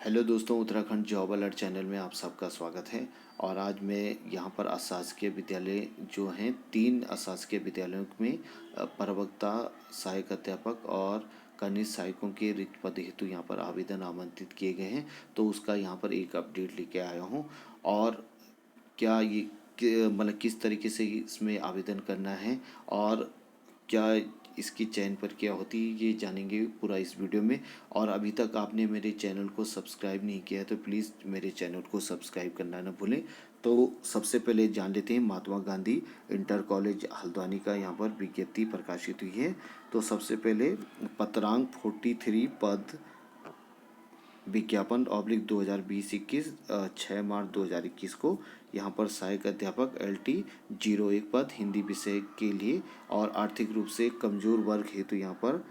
Hello दोस्तों, Uttarakhand job alert channel में आप सबका स्वागत है। और आज मैं यहाँ पर अशासकीय विद्यालय जो हैं 3 अशासकीय विद्यालयों में प्रवक्ता, सहायक अध्यापक और कनिष्ठ सहायकों के रिक्त पद हेतु यहाँ पर आवेदन आमंत्रित किए गए हैं। तो उसका यहाँ पर एक अपडेट लेके आया हूँ। और क्या ये मतलब किस तरीके से इसमें आवेदन करना है और क्या इसकी चयन प्रक्रिया होती है, ये जानेंगे पूरा इस वीडियो में। और अभी तक आपने मेरे चैनल को सब्सक्राइब नहीं किया है तो प्लीज़ मेरे चैनल को सब्सक्राइब करना ना भूलें। तो सबसे पहले जान लेते हैं महात्मा गांधी इंटर कॉलेज हल्द्वानी का यहाँ पर विज्ञप्ति प्रकाशित हुई है। तो सबसे पहले पत्रांक 43 पद विज्ञापन ऑब्लिक 2020-21 6 मार्च 2021 को यहाँ पर सहायक अध्यापक LT 01 पद हिंदी विषय के लिए और आर्थिक रूप से कमजोर वर्ग हेतु यहाँ पर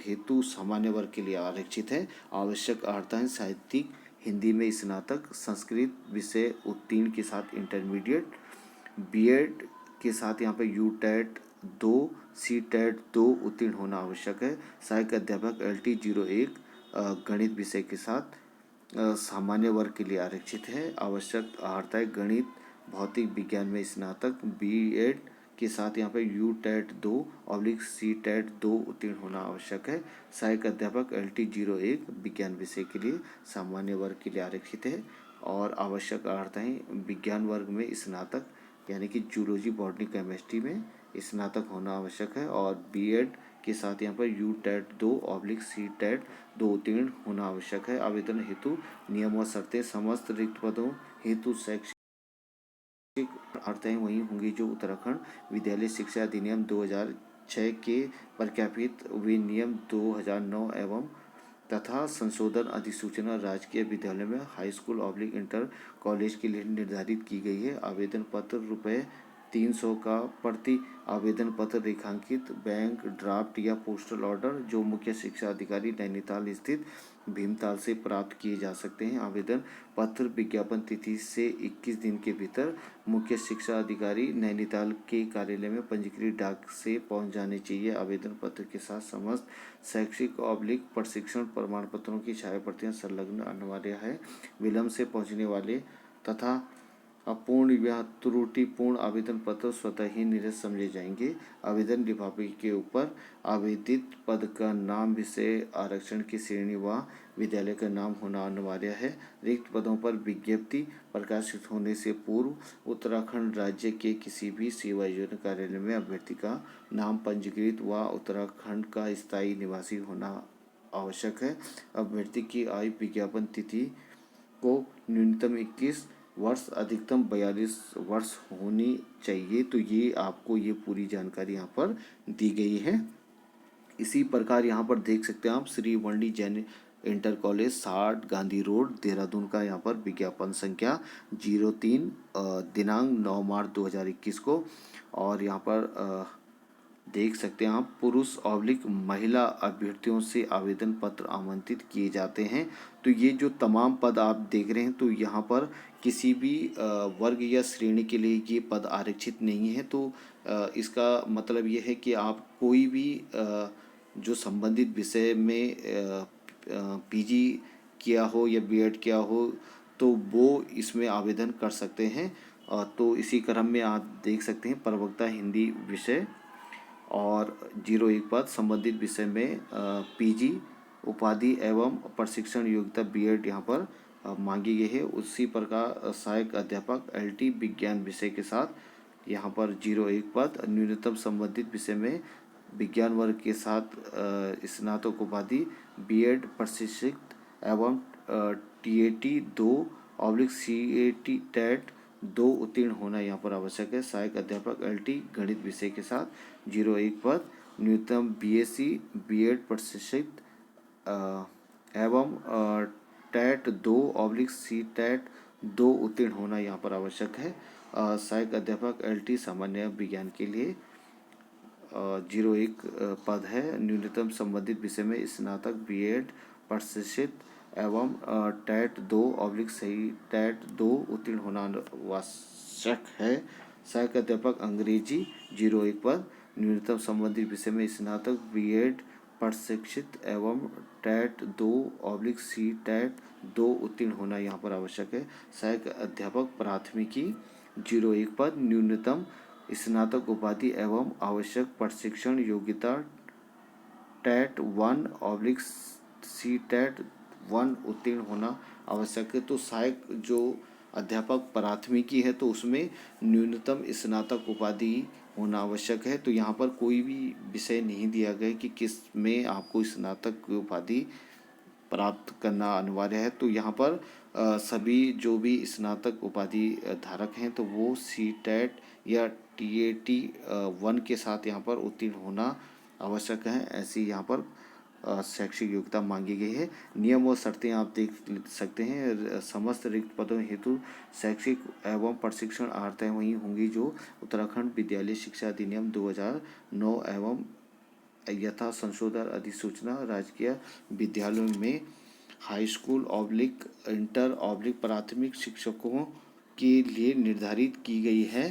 हेतु सामान्य वर्ग के लिए आरक्षित है। आवश्यक अर्हताएं साहित्यिक हिंदी में स्नातक, संस्कृत विषय उत्तीर्ण के साथ इंटरमीडिएट, बीएड के साथ यहाँ पे यूटेट 2, सीटेट 2 उत्तीर्ण होना आवश्यक है। सहायक अध्यापक LT 01 गणित विषय के साथ सामान्य वर्ग के लिए आरक्षित है। आवश्यक अर्हताएं गणित भौतिक विज्ञान में स्नातक, बीएड के साथ यहाँ पे यूटेट 2/सीटेट 2 उत्तीर्ण होना आवश्यक है। सहायक अध्यापक LT 01 विज्ञान विषय के लिए सामान्य वर्ग के लिए आरक्षित है। और आवश्यक अर्हताएं विज्ञान वर्ग में स्नातक यानी कि जूलॉजी, बॉटनी, केमिस्ट्री में स्नातक होना आवश्यक है। और बीएड के साथ यहाँ पर यूटेट 2/सीटेट 2 उत्तीर्ण होना आवश्यक है। आवेदन हेतु नियम और शर्तें समस्त रिक्त पदों हेतु शैक्षिक अर्हताएं वही होंगी जो उत्तराखंड विद्यालय शिक्षा अधिनियम 2006 के प्रख्यापित विनियम 2009 एवं तथा संशोधन अधिसूचना राजकीय विद्यालय में high school oblique inter college के लिए निर्धारित की गई है। आवेदन पत्र ₹300 का प्रति आवेदन पत्र रेखांकित बैंक ड्राफ्ट या पोस्टल ऑर्डर जो मुख्य शिक्षा अधिकारी नैनीताल स्थित भीमताल से प्राप्त किए जा सकते हैं। आवेदन पत्र विज्ञापन तिथि से 21 दिन के भीतर मुख्य शिक्षा अधिकारी नैनीताल के कार्यालय में पंजीकृत डाक से पहुंच जाने चाहिए। आवेदन पत्र के साथ समस्त शैक्षिक ऑब्लिक प्रशिक्षण प्रमाण पत्रों की छाया प्रतियां संलग्न अनिवार्य है। विलंब से पहुंचने वाले तथा अपूर्ण या त्रुटिपूर्ण आवेदन पत्र स्वतः ही निरस्त समझे जाएंगे। आवेदन लिफाफे के ऊपर आवेदित पद का नाम, विषय, आरक्षण की श्रेणी व विद्यालय का नाम होना अनिवार्य है। रिक्त पदों पर विज्ञप्ति प्रकाशित होने से पूर्व उत्तराखंड राज्य के किसी भी सेवा योजना कार्यालय में अभ्यर्थी का नाम पंजीकृत व उत्तराखंड का स्थायी निवासी होना आवश्यक है। अभ्यर्थी की आयु विज्ञापन तिथि को न्यूनतम 21 वर्ष अधिकतम 42 वर्ष होनी चाहिए। तो ये आपको ये पूरी जानकारी यहाँ पर दी गई है। इसी प्रकार यहाँ पर देख सकते हैं आप श्री वनडी Jain inter college 60 Gandhi road Dehradun का यहाँ पर विज्ञापन संख्या 03 दिनांक 9 मार्च 2021 को। और यहाँ पर देख सकते हैं आप पुरुष ऑब्लिक महिला अभ्यर्थियों से आवेदन पत्र आमंत्रित किए जाते हैं। तो ये जो तमाम पद आप देख रहे हैं तो यहाँ पर किसी भी वर्ग या श्रेणी के लिए ये पद आरक्षित नहीं है। तो इसका मतलब ये है कि आप कोई भी जो संबंधित विषय में PG किया हो या बीएड किया हो तो वो इसमें आवेदन कर सकते हैं। तो इसी क्रम में आप देख सकते हैं प्रवक्ता हिंदी विषय और 01 पद संबंधित विषय में PG उपाधि एवं प्रशिक्षण योग्यता बीएड यहाँ पर मांगी गई है। उसी प्रकार सहायक अध्यापक LT विज्ञान विषय के साथ यहाँ पर 01 पद न्यूनतम संबंधित विषय में विज्ञान वर्ग के साथ स्नातक उपाधि बीएड प्रशिक्षित एवं TAT 2/CAT टेट 2 उत्तीर्ण होना यहाँ पर आवश्यक है। सहायक अध्यापक LT गणित विषय के साथ 01 पद न्यूनतम BSc बीएड प्रशिक्षित एवं टेट 2/C टेट 2 उत्तीर्ण होना यहाँ पर आवश्यक है। सहायक अध्यापक LT सामान्य विज्ञान के लिए 01 पद है। न्यूनतम संबंधित विषय में स्नातक बीएड प्रशिक्षित एवं टेट 2/सही टेट 2 उत्तीर्ण होना आवश्यक है। सहायक अध्यापक अंग्रेजी 01 पद न्यूनतम संबंधित विषय में स्नातक बीएड प्रशिक्षित एवं टैट 2/सी टैट 2 उत्तीर्ण होना यहाँ पर आवश्यक है। सहायक अध्यापक प्राथमिकी 01 पद, न्यूनतम स्नातक उपाधि एवं आवश्यक प्रशिक्षण योग्यता टैट 1/सी टैट 1 उत्तीर्ण होना आवश्यक है। तो सहायक जो अध्यापक प्राथमिकी है तो उसमें न्यूनतम स्नातक उपाधि होना आवश्यक है। तो यहाँ पर कोई भी विषय नहीं दिया गया कि किस में आपको स्नातक की उपाधि प्राप्त करना अनिवार्य है। तो यहाँ पर सभी जो भी स्नातक उपाधि धारक हैं तो वो सी टैट या TAT 1 के साथ यहाँ पर उत्तीर्ण होना आवश्यक है। ऐसी यहाँ पर शैक्षिक योग्यता मांगी गई है। नियम और शर्तें आप देख सकते हैं। समस्त रिक्त पदों हेतु शैक्षिक एवं प्रशिक्षण आर्हताएँ वही होंगी जो उत्तराखंड विद्यालय शिक्षा अधिनियम 2009 एवं यथा संशोधन अधिसूचना राजकीय विद्यालयों में हाई स्कूल इंटर प्राथमिक शिक्षकों के लिए निर्धारित की गई है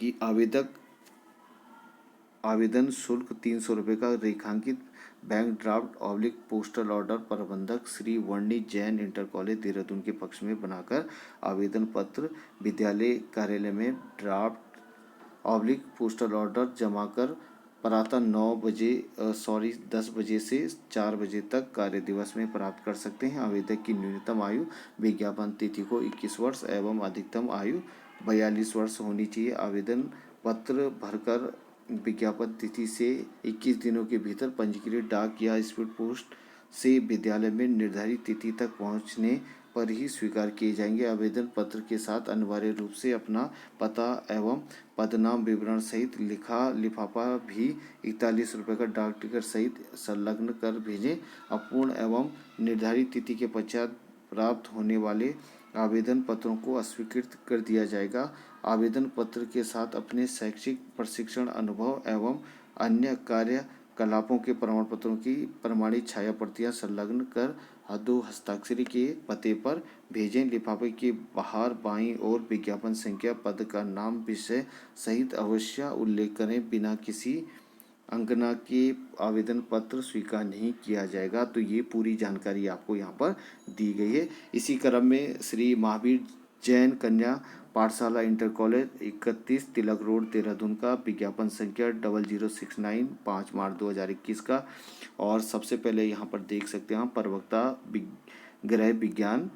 कि आवेदन शुल्क 300 रुपये का रेखांकित बैंक ड्राफ्ट पोस्टल ऑर्डर प्रबंधक श्री वर्णी जैन इंटर कॉलेज देहरादून के पक्ष में बनाकर आवेदन पत्र विद्यालय कार्यालय में ड्राफ्ट पोस्टल ऑर्डर जमा कर प्रातः 10 बजे से 4 बजे तक कार्य दिवस में प्राप्त कर सकते हैं। आवेदक की न्यूनतम आयु विज्ञापन तिथि को 21 वर्ष एवं अधिकतम आयु 42 वर्ष होनी चाहिए। आवेदन पत्र भरकर विज्ञापन तिथि से 21 दिनों के भीतर पंजीकृत डाक या स्पीड पोस्ट से विद्यालय में निर्धारित तिथि तक पहुंचने पर ही स्वीकार किए जाएंगे। आवेदन पत्र के साथ अनिवार्य रूप से अपना पता एवं पदनाम विवरण सहित लिफाफा भी 41 रुपये का डाक टिकट सहित संलग्न कर भेजें। अपूर्ण एवं निर्धारित तिथि के पश्चात प्राप्त होने वाले आवेदन पत्रों को अस्वीकृत कर दिया जाएगा। आवेदन पत्र के साथ अपने शैक्षिक प्रशिक्षण अनुभव एवं अन्य कार्यकलापों के प्रमाण पत्रों की प्रमाणित छाया प्रतियां संलग्न कर दो हस्ताक्षरी के पते पर भेजें। लिफाफे के बाहर बाईं ओर विज्ञापन संख्या, पद का नाम, विषय सहित अवश्य उल्लेख करें। बिना किसी अंकना के आवेदन पत्र स्वीकार नहीं किया जाएगा। तो ये पूरी जानकारी आपको यहाँ पर दी गई है। इसी क्रम में श्री महावीर जैन कन्या पाठशाला इंटर कॉलेज 31 तिलक रोड देहरादून का विज्ञापन संख्या 0069 5 मार्च 2021 का। और सबसे पहले यहाँ पर देख सकते हैं प्रवक्ता गृह विज्ञान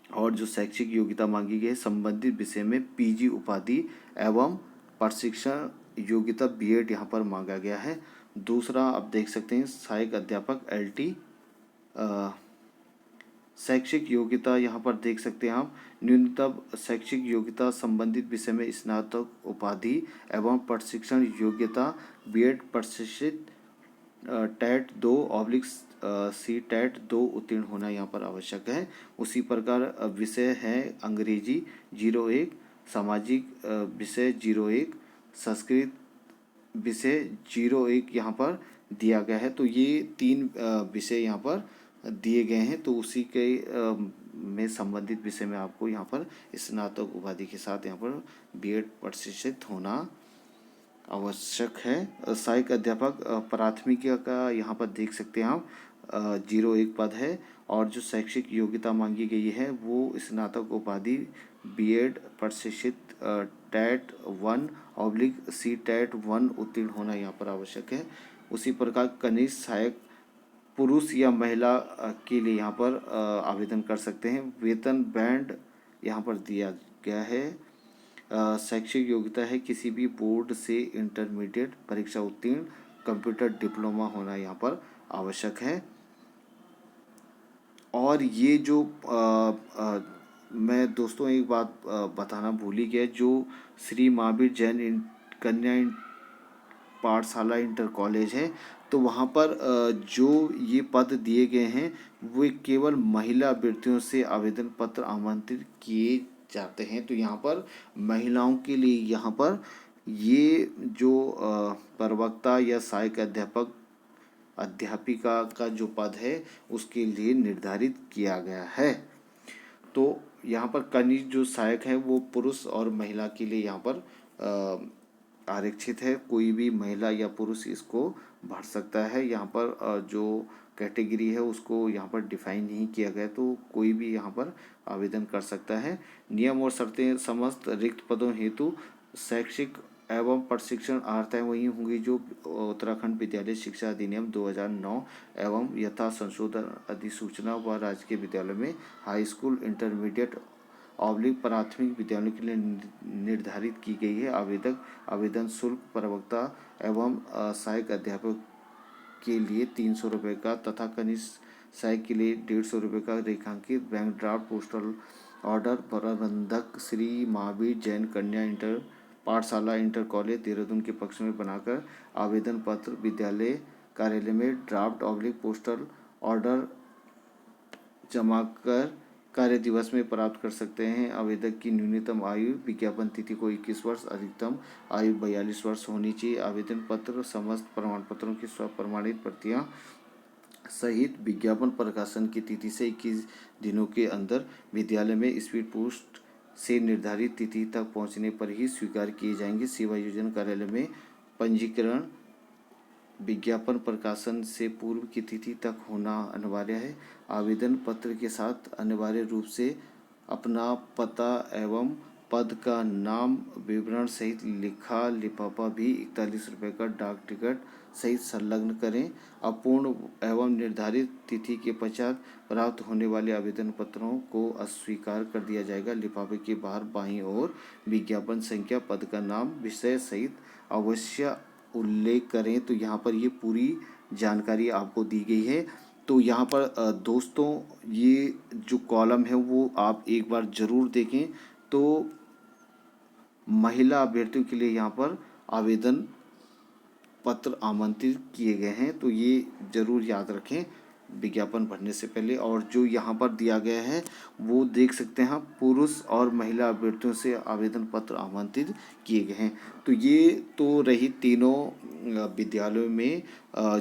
और जो शैक्षिक योग्यता मांगी गई है संबंधित विषय में PG उपाधि एवं प्रशिक्षण योग्यता B.Ed यहाँ पर मांगा गया है। दूसरा आप देख सकते हैं सहायक अध्यापक LT शैक्षिक योग्यता यहाँ पर देख सकते हैं आप न्यूनतम शैक्षिक योग्यता संबंधित विषय में स्नातक उपाधि एवं प्रशिक्षण योग्यता B.Ed प्रशिक्षित टैट 2/सी टैट 2 उत्तीर्ण होना यहाँ पर आवश्यक है। उसी प्रकार विषय है अंग्रेजी 01, सामाजिक विषय 01, संस्कृत विषय 01 यहाँ पर दिया गया है। तो ये 3 विषय यहाँ पर दिए गए हैं। तो उसी के में संबंधित विषय में आपको यहाँ पर स्नातक उपाधि के साथ यहाँ पर B.Ed प्रशिक्षित होना आवश्यक है। सहायक अध्यापक प्राथमिकी का यहाँ पर देख सकते हैं आप 01 पद है और जो शैक्षिक योग्यता मांगी गई है वो स्नातक उपाधि B.Ed प्रशिक्षित टैट 1/सी टैट 1 उत्तीर्ण होना यहाँ पर आवश्यक है। उसी प्रकार कनिष्ठ सहायक पुरुष या महिला के लिए यहाँ पर आवेदन कर सकते हैं। वेतन बैंड यहाँ पर दिया गया है। शैक्षिक योग्यता है किसी भी बोर्ड से इंटरमीडिएट परीक्षा उत्तीर्ण, कंप्यूटर डिप्लोमा होना यहाँ पर आवश्यक है। और ये जो मैं दोस्तों एक बात बताना भूल ही गया, जो श्री महावीर जैन कन्या पाठशाला इंटर कॉलेज है तो वहाँ पर जो ये पद दिए गए हैं वो केवल महिला अभ्यर्थियों से आवेदन पत्र आमंत्रित किए जाते हैं। तो यहाँ पर महिलाओं के लिए यहाँ पर ये जो प्रवक्ता या सहायक अध्यापिका का जो पद है उसके लिए निर्धारित किया गया है। तो यहाँ पर कनिष्ठ जो सहायक है वो पुरुष और महिला के लिए यहाँ पर आरक्षित है, कोई भी महिला या पुरुष इसको भर सकता है। यहाँ पर जो कैटेगरी है उसको यहाँ पर डिफाइन नहीं किया गया, तो कोई भी यहाँ पर आवेदन कर सकता है। नियम और शर्तें समस्त रिक्त पदों हेतु शैक्षिक एवं प्रशिक्षण आर्हताएँ वही होंगी जो उत्तराखंड विद्यालय शिक्षा अधिनियम 2009 एवं यथा संशोधन अधिसूचना व राजकीय विद्यालय में हाई स्कूल इंटरमीडिएट प्राथमिक विद्यालयों के लिए निर्धारित की गई है। आवेदन शुल्क प्रवक्ता एवं सहायक अध्यापक के लिए 300 रुपये का तथा कनिष्ठ सहायक के लिए 150 रुपये का रेखांकित बैंक ड्राफ्ट पोस्टल ऑर्डर प्रबंधक श्री महावीर जैन कन्या इंटर पाठशाला इंटर कॉलेज देहरादून के पक्ष में बनाकर आवेदन पत्र विद्यालय कार्यालय में ड्राफ्ट पोस्टल ऑर्डर जमा कर कार्य दिवस में प्राप्त कर सकते हैं। आवेदक की न्यूनतम आयु विज्ञापन तिथि को 21 वर्ष, अधिकतम आयु 42 वर्ष होनी चाहिए। आवेदन पत्र समस्त प्रमाण पत्रों की स्वप्रमाणित प्रतियां सहित विज्ञापन प्रकाशन की तिथि से 21 दिनों के अंदर विद्यालय में स्पीड पोस्ट से निर्धारित तिथि तक पहुंचने पर ही स्वीकार किए जाएंगे। सेवा योजना कार्यालय में पंजीकरण विज्ञापन प्रकाशन से पूर्व की तिथि तक होना अनिवार्य है। आवेदन पत्र के साथ अनिवार्य रूप से अपना पता एवं पद का नाम विवरण सहित लिखा लिफाफा भी 41 रुपये का डाक टिकट सहित संलग्न करें। अपूर्ण एवं निर्धारित तिथि के पश्चात प्राप्त होने वाले आवेदन पत्रों को अस्वीकार कर दिया जाएगा। लिफाफे के बाहर बाईं ओर विज्ञापन संख्या, पद का नाम, विषय सहित अवश्य उल्लेख करें। तो यहाँ पर ये पूरी जानकारी आपको दी गई है। तो यहाँ पर दोस्तों ये जो कॉलम है वो आप एक बार ज़रूर देखें। तो महिला अभ्यर्थियों के लिए यहाँ पर आवेदन पत्र आमंत्रित किए गए हैं, तो ये ज़रूर याद रखें विज्ञापन भरने से पहले। और जो यहाँ पर दिया गया है वो देख सकते हैं, पुरुष और महिला अभ्यर्थियों से आवेदन पत्र आमंत्रित किए गए हैं। तो ये तो रही तीनों विद्यालयों में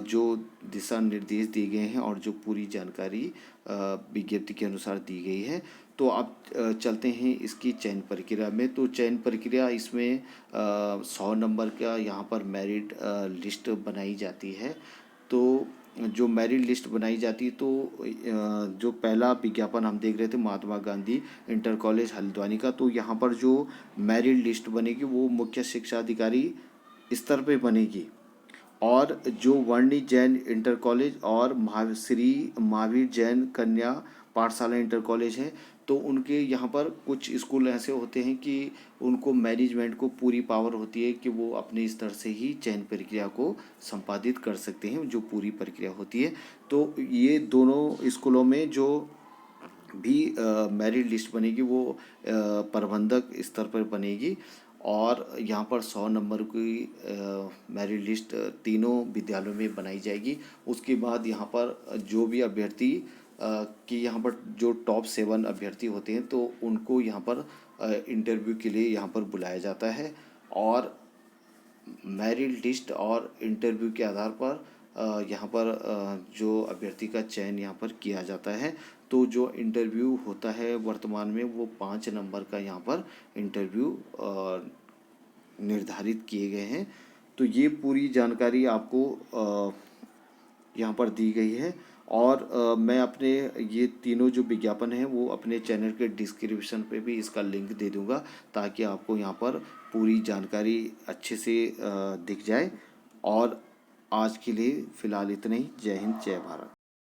जो दिशा निर्देश दिए गए हैं और जो पूरी जानकारी विज्ञप्ति के अनुसार दी गई है। तो आप चलते हैं इसकी चयन प्रक्रिया में। तो चयन प्रक्रिया इसमें 100 नंबर का यहाँ पर मेरिट लिस्ट बनाई जाती है। तो जो मेरिट लिस्ट बनाई जाती है तो जो पहला विज्ञापन हम देख रहे थे महात्मा गांधी इंटर कॉलेज हल्द्वानी का, तो यहाँ पर जो मेरिट लिस्ट बनेगी वो मुख्य शिक्षा अधिकारी स्तर पे बनेगी। और जो वर्णी जैन इंटर कॉलेज और श्री महावीर जैन कन्या पाठशाला इंटर कॉलेज है, तो उनके यहाँ पर कुछ स्कूल ऐसे होते हैं कि उनको मैनेजमेंट को पूरी पावर होती है कि वो अपने स्तर से ही चयन प्रक्रिया को संपादित कर सकते हैं, जो पूरी प्रक्रिया होती है। तो ये दोनों स्कूलों में जो भी मेरिट लिस्ट बनेगी वो प्रबंधक स्तर पर बनेगी। और यहाँ पर 100 नंबर की मेरिट लिस्ट तीनों विद्यालयों में बनाई जाएगी। उसके बाद यहाँ पर जो भी अभ्यर्थी कि यहाँ पर जो टॉप 7 अभ्यर्थी होते हैं तो उनको यहाँ पर इंटरव्यू के लिए यहाँ पर बुलाया जाता है। और मेरिट लिस्ट और इंटरव्यू के आधार पर यहाँ पर जो अभ्यर्थी का चयन यहाँ पर किया जाता है। तो जो इंटरव्यू होता है वर्तमान में वो 5 नंबर का यहाँ पर इंटरव्यू निर्धारित किए गए हैं। तो ये पूरी जानकारी आपको यहाँ पर दी गई है। और मैं अपने ये तीनों जो विज्ञापन हैं वो अपने चैनल के डिस्क्रिप्शन पे भी इसका लिंक दे दूँगा, ताकि आपको यहाँ पर पूरी जानकारी अच्छे से दिख जाए। और आज के लिए फ़िलहाल इतना ही। जय हिंद, जय भारत।